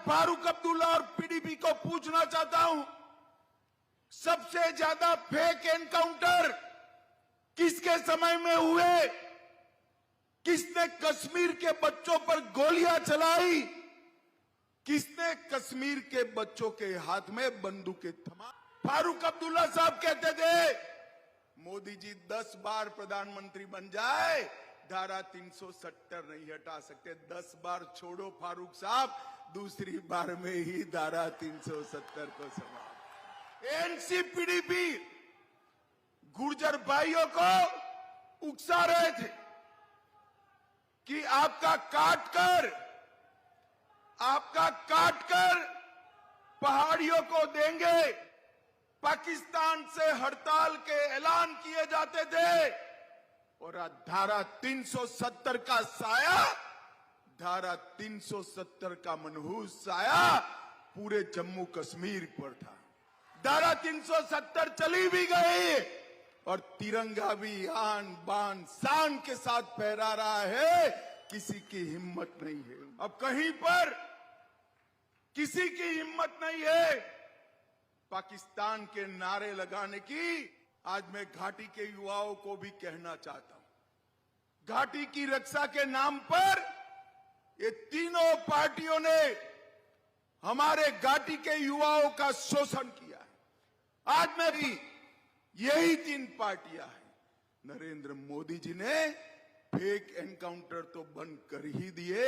फारूक अब्दुल्ला और पीडीपी को पूछना चाहता हूं, सबसे ज्यादा फेक एनकाउंटर किसके समय में हुए? किसने कश्मीर के बच्चों पर गोलियां चलाई? किसने कश्मीर के बच्चों के हाथ में बंदूकें थमा? फारूक अब्दुल्ला साहब कहते थे, मोदी जी 10 बार प्रधानमंत्री बन जाए, धारा 370 नहीं हटा सकते। 10 बार छोड़ो फारूक साहब, दूसरी बार में ही धारा 370 को समाप्त। एनसीपीडीपी गुर्जर भाइयों को उकसा रहे थे कि आपका काटकर पहाड़ियों को देंगे। पाकिस्तान से हड़ताल के ऐलान किए जाते थे और धारा 370 का साया, धारा 370 का मनहूस साया पूरे जम्मू कश्मीर पर था। धारा 370 चली भी गई और तिरंगा भी आन बान शान के साथ फहरा रहा है। किसी की हिम्मत नहीं है, अब कहीं पर किसी की हिम्मत नहीं है पाकिस्तान के नारे लगाने की। आज मैं घाटी के युवाओं को भी कहना चाहता हूं, घाटी की रक्षा के नाम पर ये तीनों पार्टियों ने हमारे घाटी के युवाओं का शोषण किया है। आज में भी यही 3 पार्टियां हैं। नरेंद्र मोदी जी ने फेक एनकाउंटर तो बंद कर ही दिए,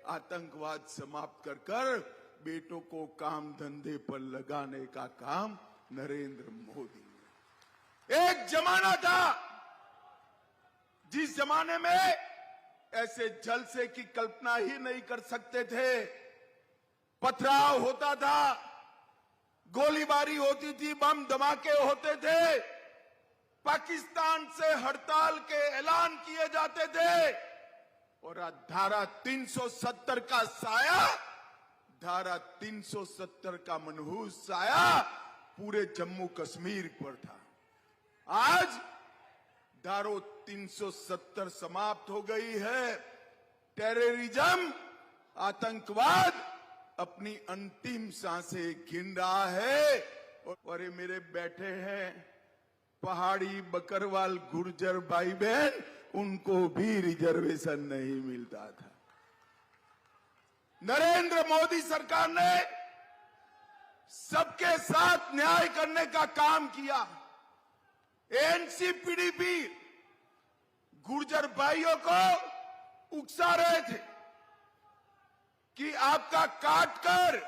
आतंकवाद समाप्त कर बेटों को काम धंधे पर लगाने का काम नरेंद्र मोदी ने। एक जमाना था जिस जमाने में ऐसे जलसे की कल्पना ही नहीं कर सकते थे। पथराव होता था, गोलीबारी होती थी, बम धमाके होते थे, पाकिस्तान से हड़ताल के ऐलान किए जाते थे और धारा 370 का साया, धारा 370 का मनहूस साया पूरे जम्मू कश्मीर पर था। आज धारा 370 समाप्त हो गई है। टेररिज्म, आतंकवाद अपनी अंतिम सांसें गिन रहा है। और ये मेरे बैठे हैं पहाड़ी बकरवाल गुर्जर भाई बहन, उनको भी रिजर्वेशन नहीं मिलता था। नरेंद्र मोदी सरकार ने सबके साथ न्याय करने का काम किया। एनसीपीडीपी गुर्जर भाइयों को उकसा रहे थे कि आपका काटकर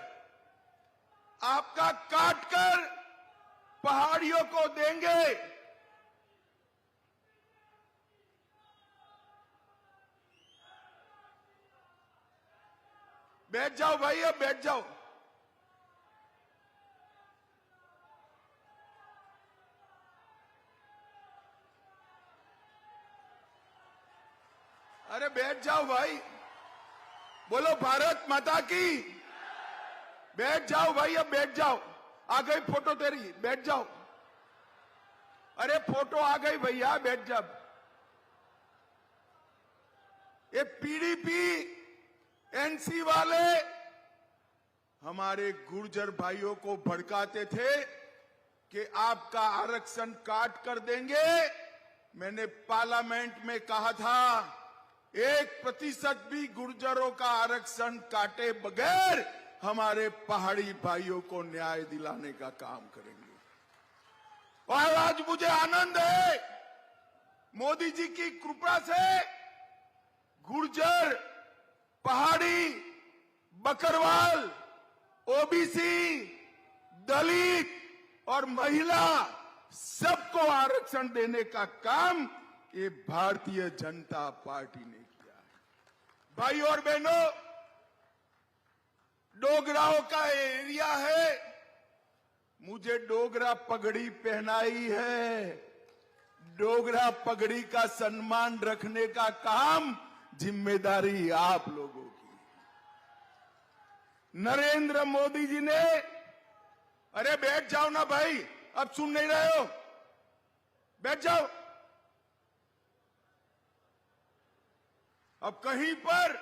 पहाड़ियों को देंगे। बैठ जाओ भाई, अब बैठ जाओ। अरे बैठ जाओ भाई, बोलो भारत माता की। बैठ जाओ भाई, अब बैठ जाओ। आ गई फोटो तेरी, बैठ जाओ। अरे फोटो आ गई भैया, बैठ जा। ये पीडीपी एनसी वाले हमारे गुर्जर भाइयों को भड़काते थे कि आपका आरक्षण काट कर देंगे। मैंने पार्लियामेंट में कहा था 1% भी गुर्जरों का आरक्षण काटे बगैर हमारे पहाड़ी भाइयों को न्याय दिलाने का काम करेंगे। और आज मुझे आनंद है, मोदी जी की कृपा से गुर्जर, पहाड़ी, बकरवाल, ओबीसी, दलित और महिला सबको आरक्षण देने का काम ये भारतीय जनता पार्टी ने किया है। भाई और बहनों, डोगराओं का एरिया है, मुझे डोगरा पगड़ी पहनाई है। डोगरा पगड़ी का सम्मान रखने का काम जिम्मेदारी आप लोगों की। नरेंद्र मोदी जी ने, अरे बैठ जाओ ना भाई, अब सुन नहीं रहे हो, बैठ जाओ। अब कहीं पर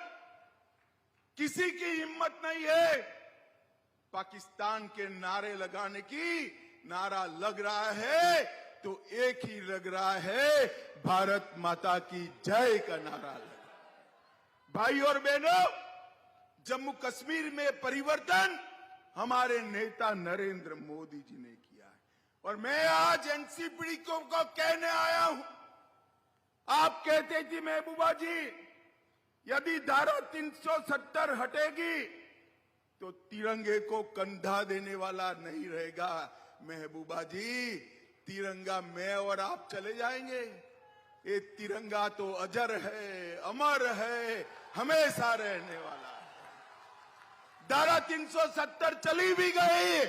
किसी की हिम्मत नहीं है पाकिस्तान के नारे लगाने की नारा लग रहा है तो एक ही लग रहा है, भारत माता की जय का नारा लगा। भाई और बहनों, जम्मू कश्मीर में परिवर्तन हमारे नेता नरेंद्र मोदी जी ने किया है और मैं आज एनसीपी को कहने आया हूं। आप कहते थी महबूबा जी, यदि धारा 370 हटेगी तो तिरंगे को कंधा देने वाला नहीं रहेगा। महबूबा जी, तिरंगा मैं और आप चले जाएंगे, ये तिरंगा तो अजर है, अमर है, हमेशा रहने वाला है। धारा 370 चली भी गई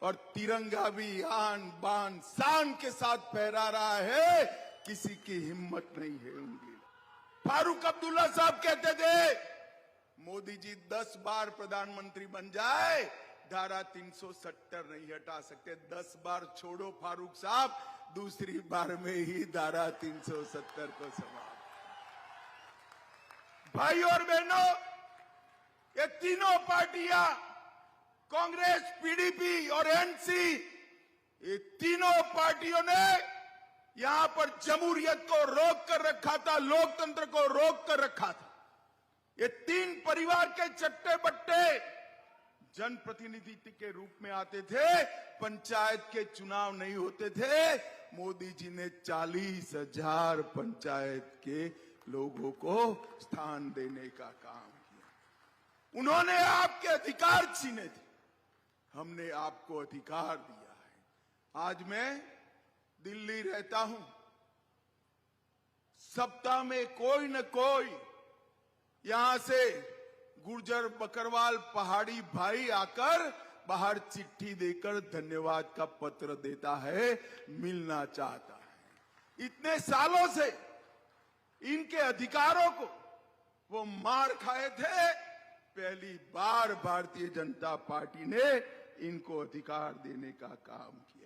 और तिरंगा भी आन बान शान के साथ फहरा रहा है, किसी की हिम्मत नहीं है उनकी। फारूक अब्दुल्ला साहब कहते थे, मोदी जी 10 बार प्रधानमंत्री बन जाए, धारा 370 नहीं हटा सकते। 10 बार छोड़ो फारूक साहब, दूसरी बार में ही धारा 370 को समाप्त। भाई और बहनों, ये तीनों पार्टियां, कांग्रेस, पीडीपी और एनसी, ये तीनों पार्टियों ने यहां पर जमहूरियत को रोक कर रखा था, लोकतंत्र को रोक कर रखा था। ये तीन परिवार के चट्टे बट्टे जनप्रतिनिधि के रूप में आते थे, पंचायत के चुनाव नहीं होते थे। मोदी जी ने 40,000 पंचायत के लोगों को स्थान देने का काम किया। उन्होंने आपके अधिकार छीने थे, हमने आपको अधिकार दिया है। आज मैं दिल्ली रहता हूं, सप्ताह में कोई न कोई यहां से गुर्जर बकरवाल पहाड़ी भाई आकर बाहर चिट्ठी देकर धन्यवाद का पत्र देता है, मिलना चाहता है। इतने सालों से इनके अधिकारों को वो मार खाए थे, पहली बार भारतीय जनता पार्टी ने इनको अधिकार देने का काम किया।